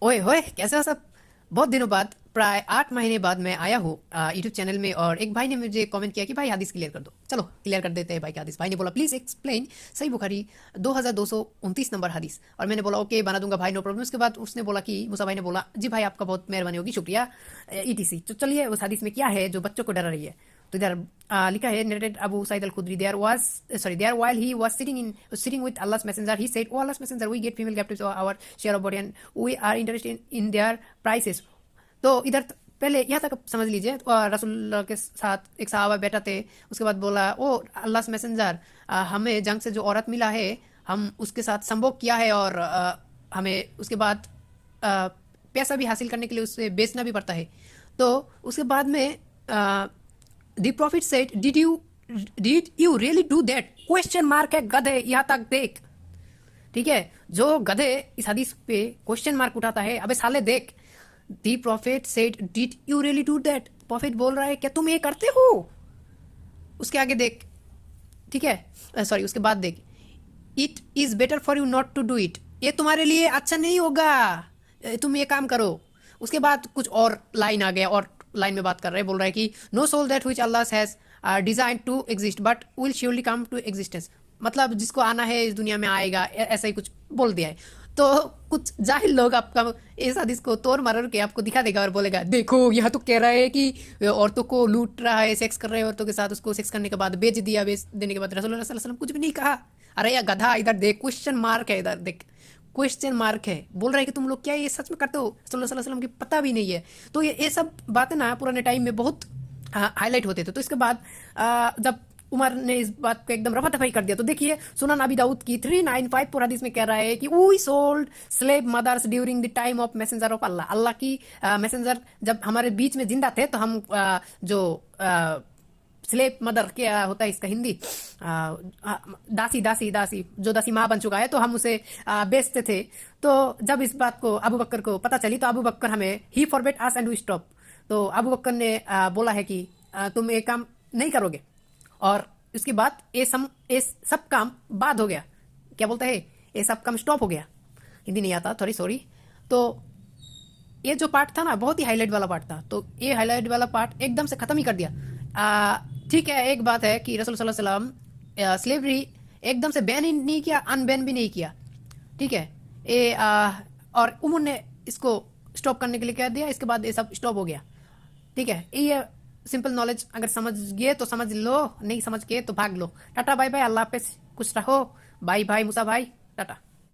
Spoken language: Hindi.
ओए होए, कैसे हो सब? बहुत दिनों बाद, प्राय 8 महीने बाद मैं आया हूँ यूट्यूब चैनल में। और एक भाई ने मुझे कमेंट किया कि भाई हदीस क्लियर कर दो। चलो क्लियर कर देते हैं भाई की हदीस। भाई ने बोला प्लीज एक्सप्लेन सही बुखारी 2229 नंबर हदीस। और मैंने बोला ओके बना दूंगा भाई, नो प्रॉब्लम। उसके बाद उसने बोला कि मूसा भाई ने बोला जी भाई आपका बहुत मेहरबानी होगी, शुक्रिया ईटीसी। तो चलिए उस हदीस में क्या है जो बच्चों को डरा रही है। तो इधर लिखा है narrated Abu Saeed Al Khudri there while he was sitting with Allah's messenger he said, oh Allah's messenger, we get female captives of our share of body and we are interested in their prices। तो इधर पहले यहाँ तक समझ लीजिए। रसूल के साथ एक सहाबा बैठा थे। उसके बाद बोला ओ अल्लाह मैसेंजर, हमें जंग से जो औरत मिला है हम उसके साथ संभोग किया है और हमें उसके बाद अ, पैसा भी हासिल करने के लिए उसे बेचना भी पड़ता है। तो उसके बाद में the profit said did you really do that, question mark है गधे, यहाँ तक देख। ठीक है, जो गधे इस हदीस पे क्वेश्चन मार्क उठाता है, अबे साले देख। The prophet said did you really do that, prophet बोल रहा है क्या तुम ये करते हो। उसके आगे देख, ठीक है, सॉरी उसके बाद देख, it is better for you not to do it, ये तुम्हारे लिए अच्छा नहीं होगा, तुम ये काम करो। उसके बाद कुछ और लाइन आ गया, और लाइन में बात कर रहे हैं, बोल रहा है कि no soul that which Allah has design to exist but will surely come to existence. मतलब जिसको आना है इस दुनिया में आएगा, ऐसा ही कुछ बोल दिया है। तो कुछ जाहिल लोग आपका इस हदीस को तोड़ मरोड़ के आपको दिखा देगा और बोलेगा देखो यह तो कह रहा है कि औरतों को लूट रहा है, सेक्स कर रहे हैं औरतों के साथ, उसको सेक्स करने के बाद बेच दिया, बेच देने के बाद रसूलुल्लाह सल्लल्लाहु अलैहि वसल्लम कुछ भी नहीं कहा। अरे यार गधा, इधर देख, क्वेश्चन मार्क है, इधर देख, क्वेश्चन मार्क है। बोल रहा है कि तुम लोग क्या ये सच में करते हो, रसूलुल्लाह सल्लल्लाहु अलैहि वसल्लम की पता भी नहीं है। तो ये सब बातें ना पुराने टाइम में बहुत हाईलाइट होते थे। तो इसके बाद जब उमर ने इस बात को एकदम रफा दफाई कर दिया, तो देखिए सुनन अबी दाऊद की 395 पर हदीस में कह रहा है कि we sold slave mothers during the time of messenger of Allah. Allah की मैसेंजर जब हमारे बीच में जिंदा थे तो हम जो स्लेव मदर क्या होता है इसका हिंदी, दासी दासी दासी, जो दासी माँ बन चुका है तो हम उसे बेचते थे। तो जब इस बात को अबू बकर को पता चली तो अबू बकर हमें ही फॉरबेट अस एंड वी स्टॉप। तो अबू बकर ने बोला है कि तुम ये काम नहीं करोगे। और उसके बाद ये सब काम बाद हो गया, क्या बोलता है, ये सब काम स्टॉप हो गया। हिंदी नहीं आता, थोड़ी सॉरी। तो ये जो पार्ट था ना बहुत ही हाईलाइट वाला पार्ट था, तो ये हाईलाइट वाला पार्ट एकदम से खत्म ही कर दिया। ठीक है, एक बात है कि रसूल सल्लल्लाहु अलैहि वसल्लम स्लेवरी एकदम से बैन ही नहीं किया, अनबैन भी नहीं किया। ठीक है, ये और उमर ने इसको स्टॉप करने के लिए कह दिया, इसके बाद ये सब स्टॉप हो गया। ठीक है, ये सिंपल नॉलेज अगर समझ गए तो समझ लो, नहीं समझ गए तो भाग लो। टाटा बाय बाय, अल्लाह हाफिज, खुश रहो। बाय बाय मूसा भाई, टाटा।